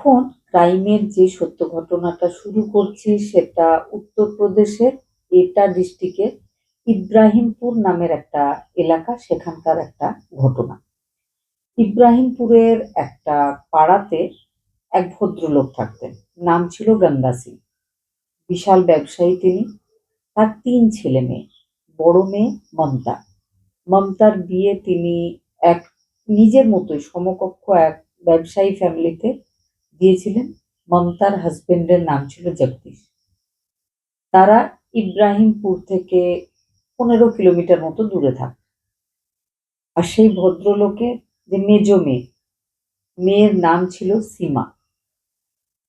এখন ক্রাইমের যে সত্য ঘটনাটা শুরু করছি সেটা উত্তরপ্রদেশের এটা ডিস্ট্রিক্টের ইব্রাহিমপুর নামের একটা এলাকা, সেখানকার একটা ঘটনা। ইব্রাহিমপুরের একটা পাড়াতে এক ভদ্রলোক থাকতেন, নাম ছিল গঙ্গা সিং। বিশাল ব্যবসায়ী তিনি। তার ৩ ছেলে মেয়ে। বড় মেয়ে মমতা। মমতার বিয়ে তিনি এক নিজের মতোই সমকক্ষ এক ব্যবসায়ী ফ্যামিলিতে দিয়েছিলেন। মমতার হাজবেন্ডের নাম ছিল জগদীশ। তারা ইব্রাহিমপুর থেকে ১৫ কিলোমিটার মতো দূরে থাকত। আর সেই ভদ্রলোকের যে মেজ মেয়ের নাম ছিল সীমা।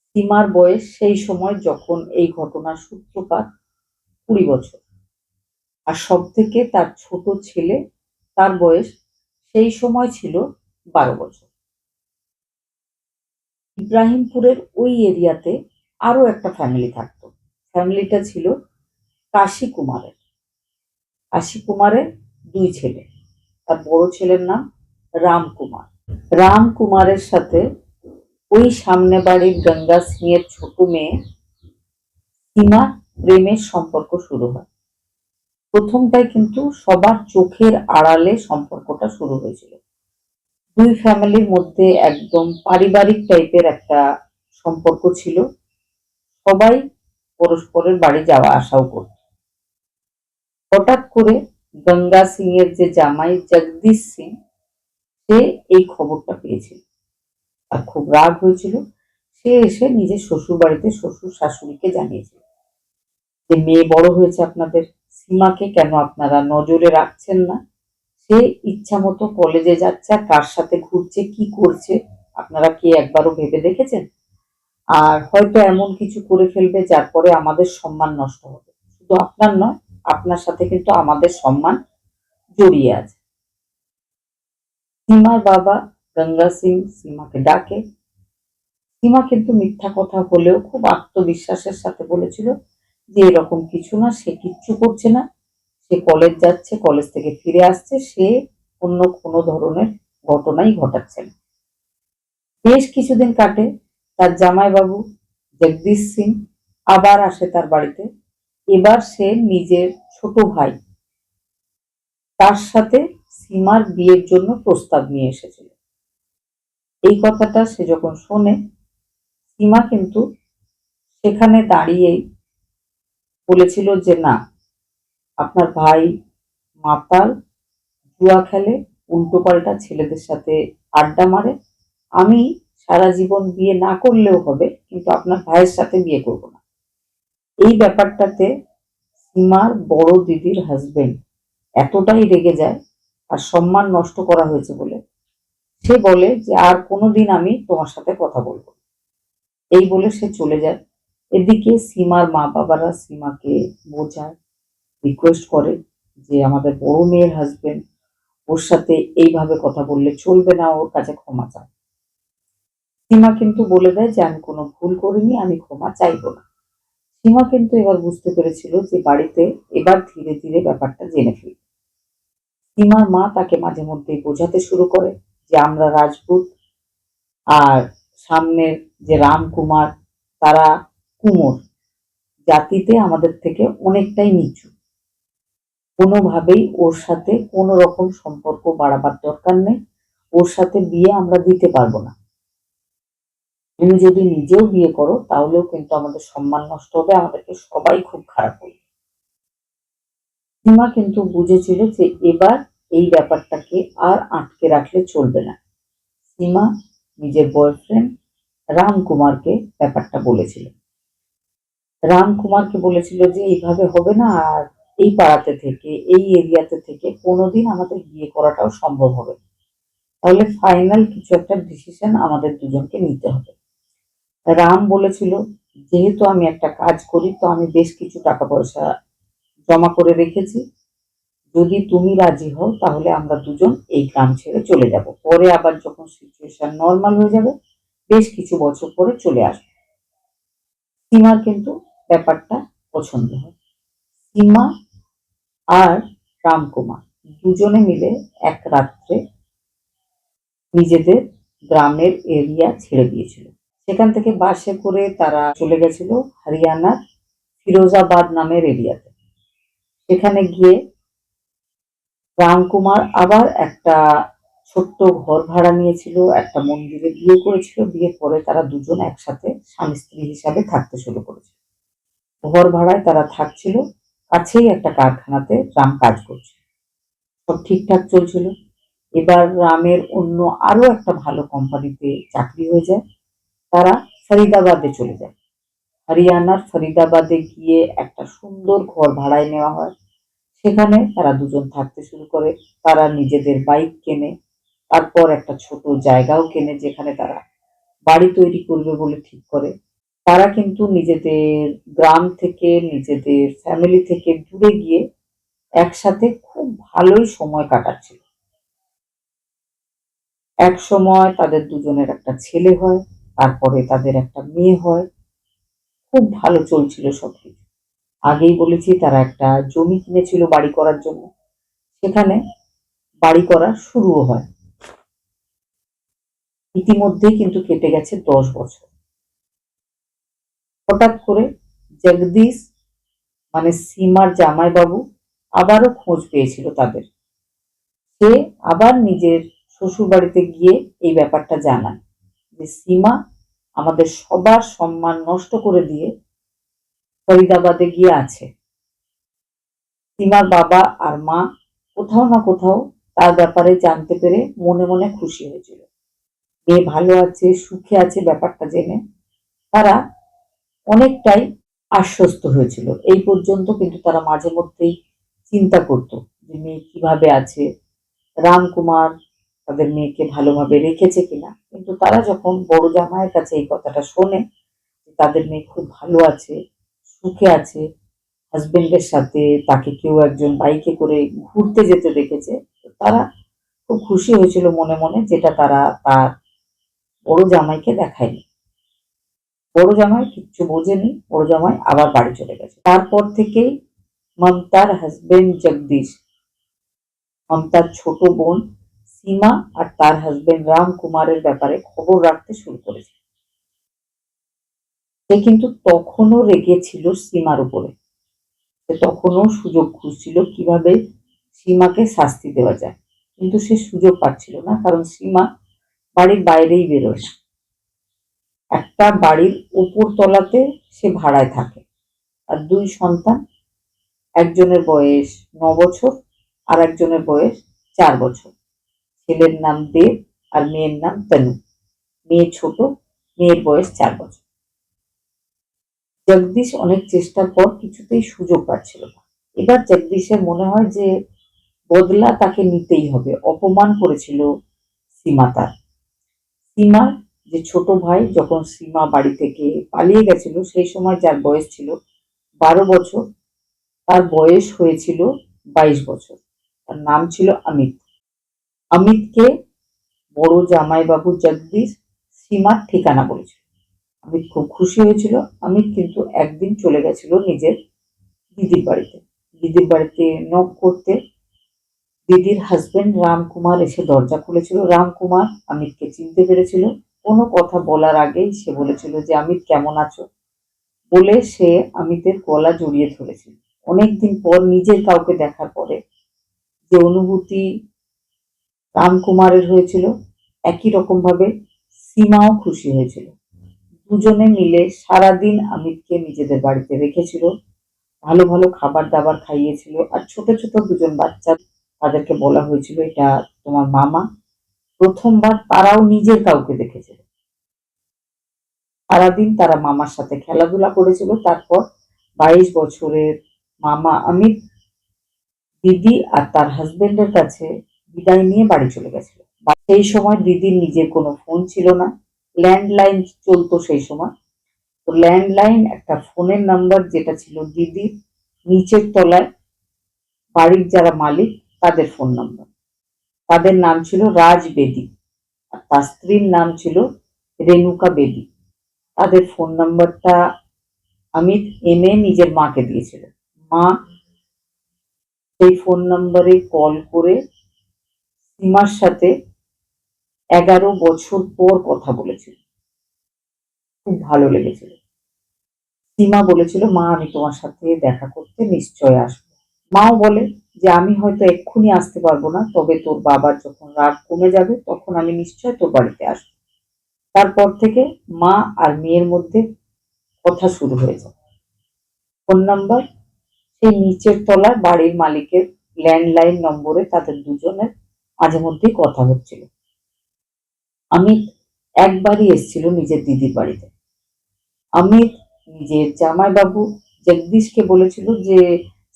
সীমার বয়স সেই সময় যখন এই ঘটনার সূত্রপাত ২০ বছর। আর সব থেকে তার ছোট ছেলে, তার বয়স সেই সময় ছিল ১২ বছর। ইব্রাহিমপুরের ওই এরিয়াতে আরো একটা ফ্যামিলি থাকতো। ফ্যামিলিটা ছিল কাশী কুমারের। কাশী কুমারের ২ ছেলে। তার বড় ছেলের নাম রামকুমার। রামকুমারের সাথে ওই সামনে বাড়ির গঙ্গা সিং এর ছোট মেয়ে সীমা প্রেমের সম্পর্ক শুরু হয়। প্রথমটায় কিন্তু সবার চোখের আড়ালে সম্পর্কটা শুরু হয়েছিল। ২ ফ্যামিলির মধ্যে একদম পারিবারিক টাইপের একটা সম্পর্ক ছিল। সবাই পরস্পরের বাড়ি যাওয়া আসাও করত। হঠাৎ করে গঙ্গা সিং এর যে জামাই জগদীশ সিং, সে এই খবরটা পেয়েছিল। আর খুব রাগ হয়েছিল। সে এসে নিজের শ্বশুর বাড়িতে শ্বশুর শাশুড়িকে জানিয়েছিল যে মেয়ে বড় হয়েছে আপনাদের, সীমাকে কেন আপনারা নজরে রাখছেন না? সে ইচ্ছা মতো কলেজে যাচ্ছে, আর কার সাথে ঘুরছে, কি করছে আপনারা কি একবারও ভেবে দেখেছেন? আর হয়তো এমন কিছু করে ফেলবে যার পরে আমাদের সম্মান নষ্ট হবে। শুধু আপনার নয়, আপনার সাথে কিন্তু আমাদের সম্মান জড়িয়ে আছে। সীমার বাবা গঙ্গা সিং সীমাকে ডাকে। সীমা কিন্তু মিথ্যা কথা হলেও খুব আত্মবিশ্বাসের সাথে বলেছিল যে এরকম কিছু না, সে কিচ্ছু করছে না। সে কলেজ যাচ্ছে, কলেজ থেকে ফিরে আসছে, সে অন্য কোনো ধরনের ঘটনাই ঘটাচ্ছে না। বেশ কিছুদিন কাটে। তার জামাইবাবু জগদীশ সিং আবার আসে তার বাড়িতে। এবার সে নিজের ছোট ভাই, তার সাথে সীমার বিয়ের জন্য প্রস্তাব নিয়ে এসেছিল। এই কথাটা সে যখন শোনে, সীমা কিন্তু সেখানে দাঁড়িয়েই বলেছিল যে না, আপনার ভাই মাতাল, জুয়া খেলে, উল্টোপাল্টা ছেলেদের সাথে আড্ডা মারে। আমি সারা জীবন বিয়ে না করলেও হবে, কিন্তু আপনার ভাইয়ের সাথে বিয়ে করব না। এই ব্যাপারটাতে সীমার বড় দিদির হাজবেন্ড এতটাই রেগে যায়, আর সম্মান নষ্ট করা হয়েছে বলে সে বলে যে আর কোনোদিন আমি তোমার সাথে কথা বলবো। এই বলে সে চলে যায়। এদিকে সীমার মা বাবারা সীমাকে বোঝায়, রিকোয়েস্ট করে যে আমাদের বড় মেয়ের হাজবেন্ড, ওর সাথে এইভাবে কথা বললে চলবে না, ওর কাছে ক্ষমা চায়। সীমা কিন্তু বলে দেয় যে আমি কোনো ভুল করিনি, আমি ক্ষমা চাইবো না। সীমা কিন্তু এবার বুঝতে পেরেছিল যে বাড়িতে এবার ধীরে ধীরে ব্যাপারটা জেনে ফেলবে। সীমার মা তাকে মাঝে মধ্যেই বোঝাতে শুরু করে যে আমরা রাজপুত, আর সামনের যে রামকুমার, তারা কুমোর জাতিতে আমাদের থেকে অনেকটাই নিচু। কোনোভাবেই ওর সাথে কোনো রকম সম্পর্ক বাড়াবার দরকার নেই। ওর সাথে বিয়ে আমরা দিতে পারবো না। তুমি যদি নিজেও বিয়ে করো তাহলেও কিন্তু আমাদের সম্মান নষ্ট হবে, আমাদেরকে সবাই খুব খারাপ বলবে। সীমা কিন্তু বুঝেছিল যে এবার এই ব্যাপারটাকে আর আটকে রাখলে চলবে না। সীমা নিজের বয়ফ্রেন্ড রামকুমারকে ব্যাপারটা বলেছিল। রামকুমারকে বলেছিল যে এইভাবে হবে না, আর এই পাড়াতে থেকে, এই এরিয়াতে থেকে কোনোদিন আমাদের বিয়ে করাটাও সম্ভব হবে না। তাহলে ফাইনাল কিছু একটা ডিসিশন আমাদের দুজনকে নিতে হবে। রাম বলেছিল যেহেতু আমি একটা কাজ করি, তো আমি বেশ কিছু টাকা পয়সা জমা করে রেখেছি। যদি তুমি রাজি হও তাহলে আমরা দুজন এই গ্রাম ছেড়ে চলে যাব। পরে আবার যখন সিচুয়েশন নর্মাল হয়ে যাবে, বেশ কিছু বছর পরে চলে আসবো। সীমার কিন্তু ব্যাপারটা পছন্দ হয়। সীমা আর রামকুমার দুজনে মিলে এক রাত্রে নিজেদের গ্রামের এরিয়া ছেড়ে দিয়েছিল। সেখান থেকে বাসে করে তারা চলে গেছিল হরিয়ানার ফিরোজাবাদ নামের এরিয়াতে। সেখানে গিয়ে রামকুমার আবার একটা ছোট্ট ঘর ভাড়া নিয়েছিল, একটা মন্দিরে বিয়ে করেছিল। বিয়ের পরে তারা দুজন একসাথে স্বামী স্ত্রী হিসাবে থাকতে শুরু করেছিল। ঘর ভাড়ায় তারা থাকছিল, কাছেই একটা কারখানাতে রাম কাজ করছিল। সব ঠিকঠাক চলছিল। এবার রামের অন্য আরো একটা ভালো কোম্পানিতে চাকরি হয়ে যায়। তারা ফরিদাবাদে চলে যায়। হরিয়ানার ফরিদাবাদে গিয়ে একটা সুন্দর ঘর ভাড়ায় নেওয়া হয়। সেখানে তারা দুজন থাকতে শুরু করে। তারা নিজেদের বাইক কেনে, তারপর একটা ছোট জায়গাও কেনে যেখানে তারা বাড়ি তৈরি করবে বলে ঠিক করে। তারা কিন্তু নিজেদের গ্রাম থেকে, নিজেদের ফ্যামিলি থেকে দূরে গিয়ে একসাথে খুব ভালোই সময় কাটাচ্ছিল। এক সময় তাদের দুজনের একটা ছেলে হয়, তারপরে তাদের একটা মেয়ে হয়। খুব ভালো চলছিল সবকিছু। আগেই বলেছি তারা একটা জমি কিনেছিল বাড়ি করার জন্য। সেখানে বাড়ি করা শুরুও হয়। ইতিমধ্যেই কিন্তু কেটে গেছে 10 বছর। হঠাৎ করে জগদীশ মানে সীমার জামাইবাবু আবারও খোঁজ পেয়েছিল তাদের। সে আবার নিজের শ্বশুর বাড়িতে গিয়ে এই ব্যাপারটা জানায় যে সীমা আমাদের সবার সম্মান নষ্ট করে দিয়ে ফরিদাবাদে গিয়ে আছে। সীমার বাবা আর মা কোথাও না কোথাও তার ব্যাপারে জানতে পেরে মনে মনে খুশি হয়েছিল। মেয়ে ভালো আছে, সুখে আছে ব্যাপারটা জেনে তারা অনেকটাই আশ্বস্ত হয়েছিল। এই পর্যন্ত কিন্তু তারা মাঝে মধ্যেই চিন্তা করত যে মেয়ে কিভাবে আছে, রামকুমার তাদের মেয়েকে ভালোভাবে রেখেছে কিনা। কিন্তু তারা যখন বড় জামাইয়ের কাছে এই কথাটা শোনে তাদের মেয়ে খুব ভালো আছে, সুখে আছে, হাজবেন্ডের সাথে তাকে কেউ একজন বাইকে করে ঘুরতে যেতে দেখেছে, তারা খুব খুশি হয়েছিল মনে মনে, যেটা তারা তার বড় জামাইকে দেখায়নি। বড় জামাই কিচ্ছু বোঝেনি, বড় জামাই আবার বাড়ি চলে গেছে। তারপর থেকেই মমতার হাজবেন্ড জগদীশ, মমতার ছোট বোন সীমা আর তার হাজবেন্ড রাম কুমারের ব্যাপারে খবর রাখতে শুরু করেছে। সে কিন্তু তখনও রেগে ছিল সীমার উপরে। সে তখনও সুযোগ খুঁজছিল কিভাবে সীমাকে শাস্তি দেওয়া যায়, কিন্তু সে সুযোগ পাচ্ছিল না, কারণ সীমা বাড়ির বাইরেই বেরোয় না। একটা বাড়ির উপর তলাতে সে ভাড়ায় থাকে। আর দুই সন্তান, একজনের বয়স 9 বছর আর একজনের বয়স 4 বছর। ছেলের নাম দেব আর মেয়ের নাম তনু। মেয়ে ছোট, মেয়ের বয়স 4 বছর। জগদীশ অনেক চেষ্টার পর কিছুতেই সুযোগ পাচ্ছিল না। এবার জগদীশের মনে হয় যে বদলা তাকে নিতেই হবে। অপমান করেছিল সীমা তার। সীমা যে ছোট ভাই যখন সীমা বাড়ি থেকে পালিয়ে গেছিল সেই সময় যার বয়স ছিল 12 বছর, তার বয়স হয়েছিল 22 বছর। তার নাম ছিল অমিত। অমিতকে বড় জামাইবাবু জগদীশ সীমার ঠিকানা বলেছিল। অমিত খুব খুশি হয়েছিল। অমিত কিন্তু একদিন চলে গেছিল নিজের দিদির বাড়িতে। দিদির বাড়িতে নক করতে দিদির হাজবেন্ড রামকুমার এসে দরজা খুলেছিল। রামকুমার অমিতকে চিনতে পেরেছিল। কোনো কথা বলার আগেই সে বলেছিল যে অমিত কেমন আছো বলে সে অমিতের গলা জড়িয়ে ধরেছিল। অনেকদিন পর নিজের কাউকে দেখার পরে যে অনুভূতি রামকুমারের হয়েছিল, একই রকম ভাবে সীমাও খুশি হয়েছিল। দুজনে মিলে সারাদিন অমিতকে নিজেদের বাড়িতে রেখেছিল, ভালো ভালো খাবার দাবার খাইয়েছিল। আর ছোট ছোট দুজন বাচ্চা, তাদেরকে বলা হয়েছিল এটা তোমার মামা। প্রথমবার তারাও নিজের কাউকে দেখেছিল। সারাদিন তারা মামার সাথে খেলাধুলা করেছিল। তারপর 22 বছরের মামা অমিত দিদি আর তার হাজবেন্ডের কাছে বিদায় নিয়ে বাড়ি চলে গেছিল। সেই সময় দিদির নিজের কোনো ফোন ছিল না, ল্যান্ডলাইন চলতো সেই সময়। তো ল্যান্ডলাইন একটা ফোনের নাম্বার যেটা ছিল দিদির নিচের তলায় বাড়ির যারা মালিক তাদের ফোন নাম্বার। তাদের নাম ছিল রাজ বেদি আর তার স্ত্রীর নাম ছিল রেণুকা বেদি। তাদের ফোন নাম্বারটা অমিত এনে নিজের মাকে দিয়েছিল। মা সেই ফোন নাম্বারে কল করে সীমার সাথে 11 বছর পর কথা বলেছিল। খুব ভালো লেগেছিল। সীমা বলেছিল, মা আমি তোমার সাথে দেখা করতে নিশ্চয় আসবো। মাও বলে যে আমি হয়তো এক্ষুনি আসতে পারবো না, তবে তোর বাবার যখন রাগ কমে যাবে তখন আমি নিশ্চয় তোর বাড়িতে আসবো। তারপর থেকে মা আর মেয়ের মধ্যে কথা শুরু হয়ে যায়। ফোন নাম্বার সেই নিচের তলার বাড়ির মালিকের ল্যান্ডলাইন নম্বরে তাদের দুজনের মাঝে মধ্যেই কথা হচ্ছিল। অমিত একবারই এসেছিল নিজের দিদির বাড়িতে। অমিত নিজের জামাইবাবু জগদীশকে বলেছিল যে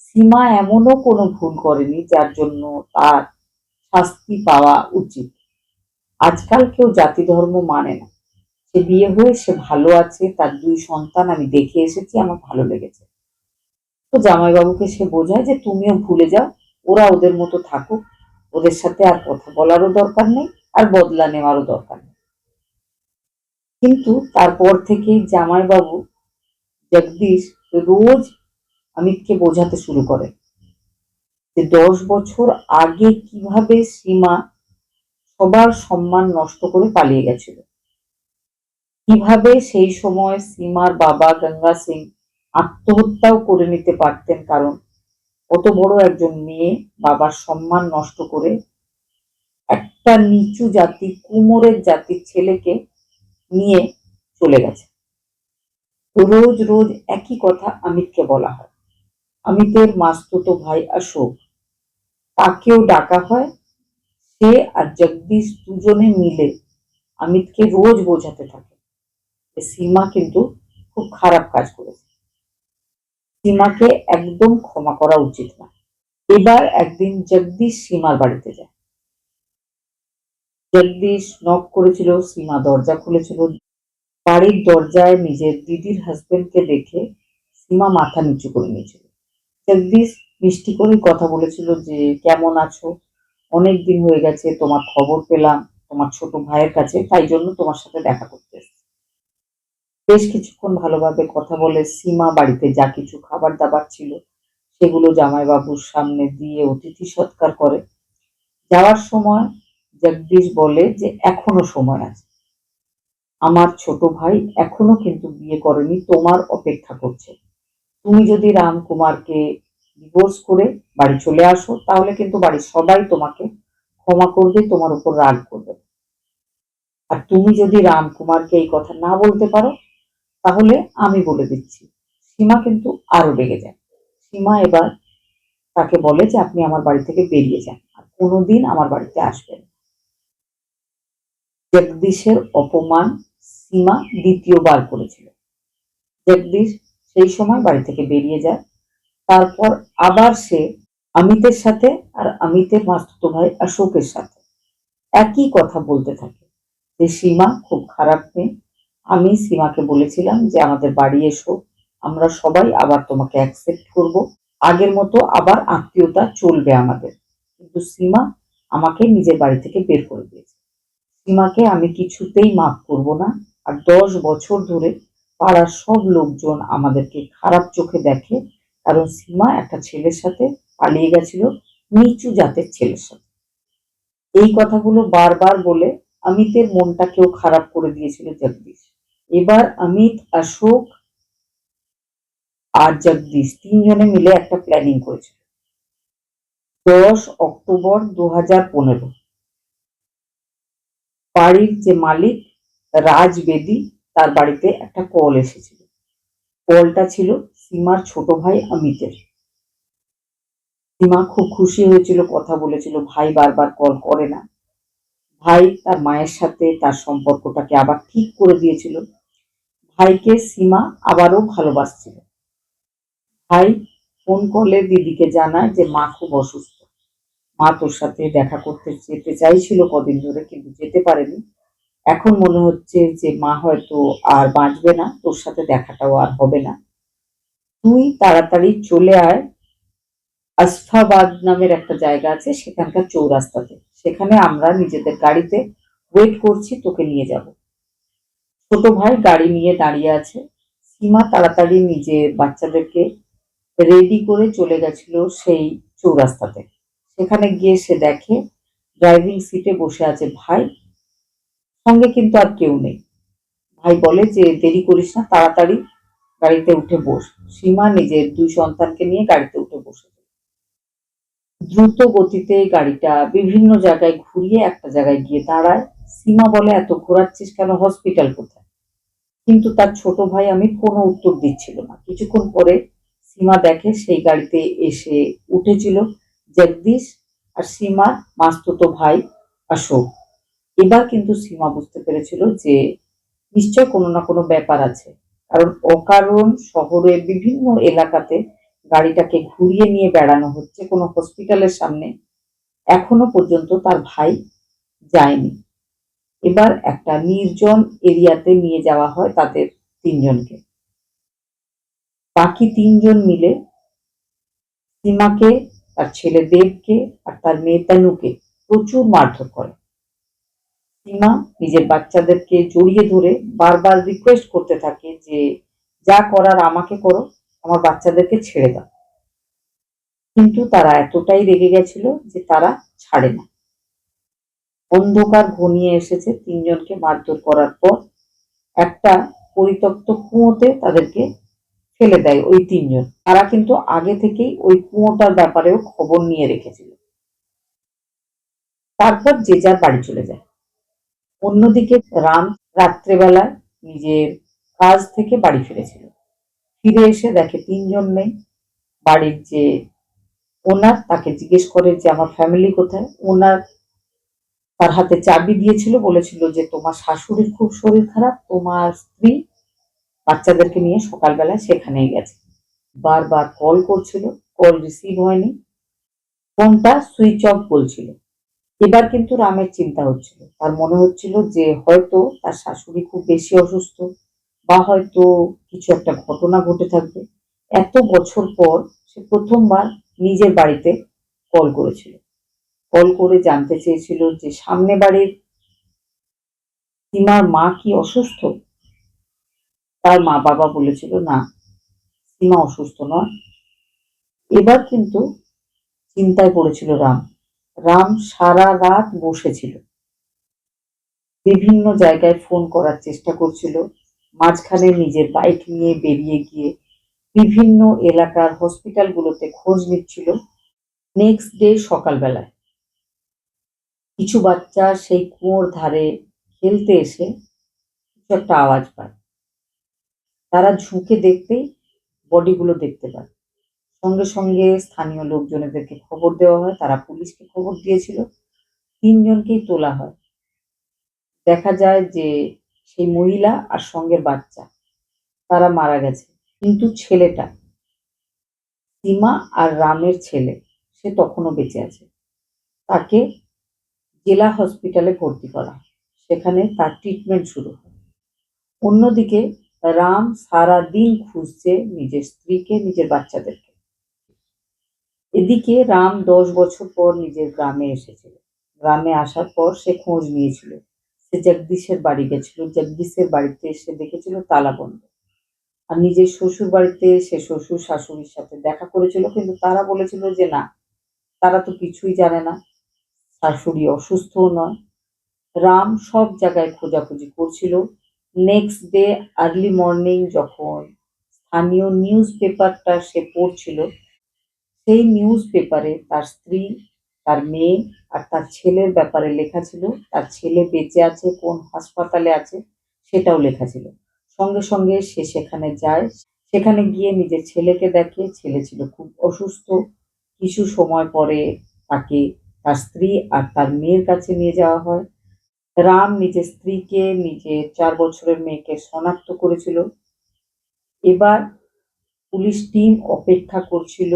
সীমা এমনও কোনো ভুল করেনি যার জন্য তার শাস্তি পাওয়া উচিত। আজকাল কেউ জাতি ধর্ম মানে না। সে বিয়ে হয়ে সে ভালো আছে, তার 2 সন্তান আমি দেখে এসেছি, আমার ভালো লেগেছে। তো জামাইবাবুকে সে বোঝায় যে তুমিও ভুলে যাও, ওরা ওদের মতো থাকুক, ওদের সাথে আর কথা বলারও দরকার নেই, আর বদলা নেওয়ারও দরকার নেই। কিন্তু তারপর থেকেই জামাইবাবু জগদীশ রোজ অমিতকে বোঝাতে শুরু করে যে 10 বছর আগে কিভাবে সীমা সবার সম্মান নষ্ট করে পালিয়ে গেছিল, কিভাবে সেই সময় সীমার বাবা গঙ্গা সিং আত্মহত্যাও করে নিতে পারতেন, কারণ অত বড় একজন মেয়ে বাবার সম্মান নষ্ট করে একটা নিচু জাতি কুমোরের জাতির ছেলেকে নিয়ে চলে গেছে। রোজ রোজ একই কথা অমিতকে বলা হয়। অমিতের মাসতুতো ভাই অশোক, তাকেও ডাকা হয়। সে আর জগদীশ দুজনে মিলে অমিতকে রোজ বোঝাতে থাকে যে সীমা কিন্তু খুব খারাপ কাজ করেছে, সীমাকে একদম ক্ষমা করা উচিত না। এবার একদিন জগদীশ সীমার বাড়িতে যায়। জগদীশ নক করেছিল, সীমা দরজা খুলেছিল। বাড়ির দরজায় নিজের দিদির হাজবেন্ডকে দেখে সীমা মাথা নিচু করে নিয়েছিল। জগদীশ মিষ্টি করে কথা বলেছিল যে কেমন আছো, অনেক দিন হয়ে গেছে, তোমার খবর পেলাম তোমার ছোট ভাইয়ের কাছে, তাই জন্য তোমার সাথে দেখা করতে এসেছি। বেশ কিছুক্ষণ ভালোভাবে কথা বলে সীমা বাড়িতে যা কিছু খাবার দাবার ছিল সেগুলো জামাইবাবুর সামনে দিয়ে অতিথি সৎকার করে। যাওয়ার সময় জগদীশ বলে যে এখনো সময় আছে, আমার ছোট ভাই এখনো কিন্তু বিয়ে করেনি, তোমার অপেক্ষা করছে। তুমি যদি রামকুমারকে ডিভোর্স করে বাড়ি চলে আসো তাহলে কিন্তু বাড়ির সবাই তোমাকে ক্ষমা করবে, তোমার উপর রাগ করবে। আর তুমি যদি রামকুমারকে এই কথা না বলতে পারো তাহলে আমি বলে দিচ্ছি। সীমা কিন্তু আরো রেগে যায়। সীমা এবার তাকে বলে যে আপনি আমার বাড়ি থেকে বেরিয়ে যান, আর কোনোদিন আমার বাড়িতে আসবেন। জগদীশের অপমান সীমা দ্বিতীয়বার করেছিল। জগদীশ সেই সময় বাড়ি থেকে বেরিয়ে যায়। তারপর আবার সে অমিতের সাথে আর অমিতের মাসতুতো ভাই অশোকের সাথে একই কথা বলতে থাকে যে সীমা খুব খারাপ মেয়ে। আমি সীমাকে বলেছিলাম যে আমাদের বাড়ি এসো, আমরা সবাই আবার তোমাকে অ্যাকসেপ্ট করব, আগের মতো আবার আত্মীয়তা চলবে আমাদের। কিন্তু সীমা আমাকে নিজের বাড়ি থেকে বের করে দিয়েছে। সীমাকে আমি কিছুতেই মাফ করব না। আর 10 বছর ধরে পাড়ার সব লোকজন আমাদেরকে খারাপ চোখে দেখে, কারণ সীমা একটা ছেলের সাথে পালিয়ে গেছিল, নিচু জাতের ছেলের সাথে। এই কথাগুলো বারবার বলে অমিতের মনটাকেও খারাপ করে দিয়েছিল জগদীশ। এবার অমিত, অশোক আর জগদীশ তিনজনে মিলে একটা প্ল্যানিং করেছিল। 10 অক্টোবর 2015 বাড়ির যে মালিক রাজ বেদি, তার বাড়িতে একটা কল এসেছিল। কলটা ছিল সীমার ছোট ভাই অমিতের। সীমা খুব খুশি হয়েছিল, কথা বলেছিল ভাই বারবার কল করে না। ভাই তার মায়ের সাথে তার সম্পর্কটাকে আবার ঠিক করে দিয়েছিল। ভাইকে সীমা আবারও ভালোবাসছিল। ভাই ফোন কলে দিদিকে জানায় যে মা খুব অসুস্থ, মা তোর সাথে দেখা করতে যেতে চাইছিল কদিন ধরে কিন্তু যেতে পারেনি। এখন মনে হচ্ছে যে মা হয়তো আর বাঁচবে না, তোর সাথে দেখাটাও আর হবে না। তুই তাড়াতাড়ি চলে আয়, আসফাবাদ নামের একটা জায়গা আছে সেখানকার চৌরাস্তাতে, সেখানে আমরা নিজেদের গাড়িতে ওয়েট করছি, তোকে নিয়ে যাব। ছোট ভাই গাড়ি নিয়ে দাঁড়িয়ে আছে। সীমা তাড়াতাড়ি নিজের বাচ্চাদেরকে রেডি করে চলে গেছিল সেই চৌরাস্তাতে। সেখানে গিয়ে সে দেখে ড্রাইভিং সিটে বসে আছে ভাই, সঙ্গে কিন্তু আর কেউ নেই। ভাই বলে যে দেরি করিস না, তাড়াতাড়ি গাড়িতে উঠে বস। সীমা নিজের 2 সন্তানকে নিয়ে গাড়িতে উঠে বসে। দ্রুত গতিতে গাড়িটা বিভিন্ন জায়গায় ঘুরিয়ে একটা জায়গায় গিয়ে দাঁড়ায়। সীমা বলে, এত ঘোরাচ্ছিস কেন, হসপিটাল কোথায়? কিন্তু তার ছোট ভাই অমিত কোনো উত্তর দিচ্ছিল না। কিছুক্ষণ পরে সীমা দেখে সেই গাড়িতে এসে উঠেছিল জগদীশ আর সীমার মাস্তুতো ভাই অশোক। এবার কিন্তু সীমা বুঝতে পেরেছিল যে নিশ্চয় কোনো না কোনো ব্যাপার আছে, কারণ অকারণ শহরের বিভিন্ন এলাকাতে গাড়িটাকে ঘুরিয়ে নিয়ে বেড়ানো হচ্ছে কোনো হসপিটালের সামনে, এখনো পর্যন্ত তার ভাই যায়নি। এবার একটা নির্জন এরিয়াতে নিয়ে যাওয়া হয় তাদের তিনজনকে। বাকি তিনজন মিলে সীমাকে, তার ছেলে দেবকে আর তার মেয়ে তানুকে প্রচুর মারধর করে। সীমা নিজের বাচ্চাদেরকে জড়িয়ে ধরে বারবার রিকোয়েস্ট করতে থাকে যে যা করার আমাকে করো, আমার বাচ্চাদেরকে ছেড়ে দাও। কিন্তু তারা এতটাই রেগে গেছিল যে তারা ছাড়ে না। অন্ধকার ঘনিয়ে এসেছে। তিনজনকে মারধর করার পর একটা পরিত্যক্ত কুয়োতে তাদেরকে ফেলে দেয় ওই তিনজন। তারা কিন্তু আগে থেকেই ওই কুয়োটার ব্যাপারেও খবর নিয়ে রেখেছিল। তারপর যে যার বাড়ি চলে যায়। অন্যদিকে রাম রাত্রেবেলায় নিজের কাজ থেকে বাড়ি ফিরেছিল। ফিরে এসে দেখে তিনজন নেই। বাড়ির যে ওনার তাকে জিজ্ঞেস করে যে আমার ফ্যামিলি কোথায়। ওনার তার হাতে চাবি দিয়েছিল, বলেছিল যে তোমার শাশুড়ির খুব শরীর খারাপ, তোমার স্ত্রী বাচ্চাদেরকে নিয়ে সকালবেলায় সেখানেই গেছে। বারবার কল করছিল, কল রিসিভ হয়নি, ফোনটা সুইচ অফ বলছিল। এবার কিন্তু রামের চিন্তা হচ্ছিল, তার মনে হচ্ছিল যে হয়তো তার শাশুড়ি খুব বেশি অসুস্থ, বা হয়তো কিছু একটা ঘটনা ঘটে থাকবে। এত বছর পর সে প্রথমবার নিজের বাড়িতে কল করেছিল। কল করে জানতে চেয়েছিল যে সামনে বাড়ির সীমার মা কি অসুস্থ। তার মা বাবা বলেছিল না, সীমা অসুস্থ নয়। এবার কিন্তু চিন্তায় পড়েছিল রাম। রাম সারা রাত বসেছিল, বিভিন্ন জায়গায় ফোন করার চেষ্টা করছিল, মাঝখানে নিজের বাইক নিয়ে বেরিয়ে গিয়ে বিভিন্ন এলাকার হসপিটালগুলোতে খোঁজ নিচ্ছিল। নেক্সট ডে সকালবেলায় কিছু বাচ্চা সেই কুয়োর ধারে খেলতে এসে কিছু একটা আওয়াজ পায়। তারা ঝুঁকে দেখতেই বডিগুলো দেখতে পায়। সঙ্গে সঙ্গে স্থানীয় লোকজনেদেরকে খবর দেওয়া হয়, তারা পুলিশকে খবর দিয়েছিল। তিনজনকেই তোলা হয়। দেখা যায় যে সেই মহিলা আর সঙ্গের বাচ্চা তারা মারা গেছে, কিন্তু ছেলেটা, সীমা আর রামের ছেলে, সে তখনও বেঁচে আছে। তাকে জেলা হসপিটালে ভর্তি করা হয়। সেখানে তার ট্রিটমেন্ট শুরু হয়। অন্যদিকে রাম সারা দিন খুঁজছে নিজের স্ত্রীকে, নিজের বাচ্চাদেরকে। এদিকে রাম 10 বছর পর নিজের গ্রামে এসেছিল। গ্রামে আসার পর সে খোঁজ নিয়েছিল। সে জগদীশের বাড়ি গেছিল। জগদীশের বাড়িতে এসে দেখেছিল তালা বন্ধ। আর নিজের শ্বশুর বাড়িতে সে শ্বশুর শাশুড়ির সাথে দেখা করেছিল, কিন্তু তারা বলেছিল যে না, তারা তো কিছুই জানে না, শাশুড়ি অসুস্থও নয়। রাম সব জায়গায় খোঁজাখুঁজি করছিল। নেক্সট ডে আর্লি মর্নিং যখন স্থানীয় নিউজ পেপারটা সে পড়ছিল, সেই নিউজ পেপারে তার স্ত্রী, তার মেয়ে আর তার ছেলের ব্যাপারে লেখা ছিল। তার ছেলে বেঁচে আছে, কোন হাসপাতালে আছে সেটাও লেখা ছিল। সঙ্গে সঙ্গে সে সেখানে যায়। সেখানে গিয়ে নিজের ছেলেকে দেখে। ছেলে ছিল খুব অসুস্থ। কিছু সময় পরে তাকে তার স্ত্রী আর তার মেয়ের কাছে নিয়ে যাওয়া হয়। রাম নিজের স্ত্রীকে, নিজের 4 বছরের মেয়েকে শনাক্ত করেছিল। এবার পুলিশ টিম অপেক্ষা করছিল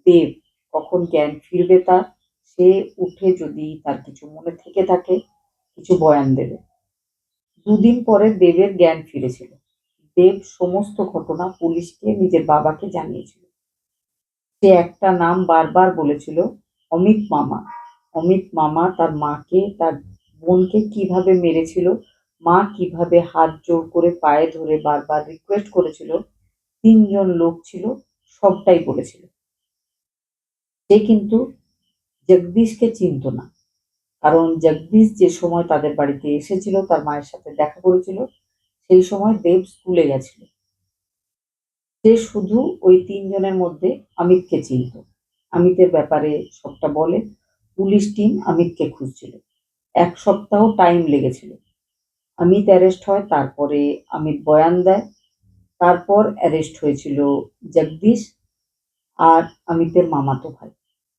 দেব কখন জ্ঞান ফিরবে তার। সে উঠে যদি তার কিছু মনে থেকে থাকে কিছু বয়ান দেবে। 2 দিন পরে দেবের জ্ঞান ফিরেছিল। দেব সমস্ত ঘটনা পুলিশকে, নিজের বাবাকে জানিয়েছিল। সে একটা নাম বারবার বলেছিল, অমিত মামা। অমিত মামা তার মাকে, তার বোনকে কিভাবে মেরেছিল, মা কিভাবে হাত জোর করে পায়ে ধরে বারবার রিকোয়েস্ট করেছিল, তিনজন লোক ছিল, সবটাই বলেছিল। সে কিন্তু জগদীশকে চিনত না, কারণ জগদীশ যে সময় তাদের বাড়িতে এসেছিল, তার মায়ের সাথে দেখা করেছিল, সেই সময় দেব স্কুলে গেছিল। সে শুধু ওই ৩ জনের মধ্যে অমিতকে চিনত। অমিতের ব্যাপারে সবটা বলে। পুলিশ টিম অমিতকে খুঁজছিল। ১ সপ্তাহ টাইম লেগেছিল। অমিত অ্যারেস্ট হয়, তারপরে অমিত বয়ান দেয়। তারপর অ্যারেস্ট হয়েছিল জগদীশ আর অমিতের মামাতো ভাই।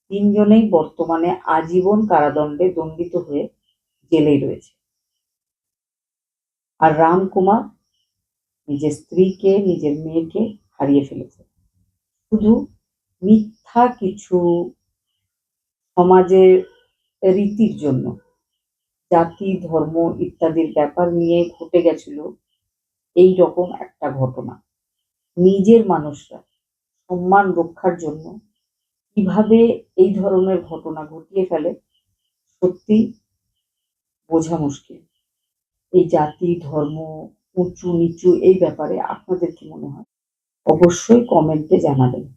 ৩ জনেই বর্তমানে আজীবন কারাদণ্ডে দণ্ডিত হয়ে জেলেই রয়েছে। আর রামকুমার নিজের স্ত্রীকে, নিজের মেয়েকে হারিয়ে ফেলেছে। শুধু মিথ্যা কিছু সমাজের রীতির জন্য। জাতি, ধর্ম ইত্যাদির ব্যাপার নিয়ে ঘটে গেছিল এই রকম একটা ঘটনা। নিজের মানুষরা সম্মান রক্ষার জন্য কিভাবে এই ধরনের ঘটনা ঘটিয়ে ফেলে, সত্যি বোঝা মুশকিল। এই জাতি, ধর্ম, উঁচু নিচু এই ব্যাপারে আপনাদের কি মনে হয়? অবশ্যই কমেন্টে জানাবেন।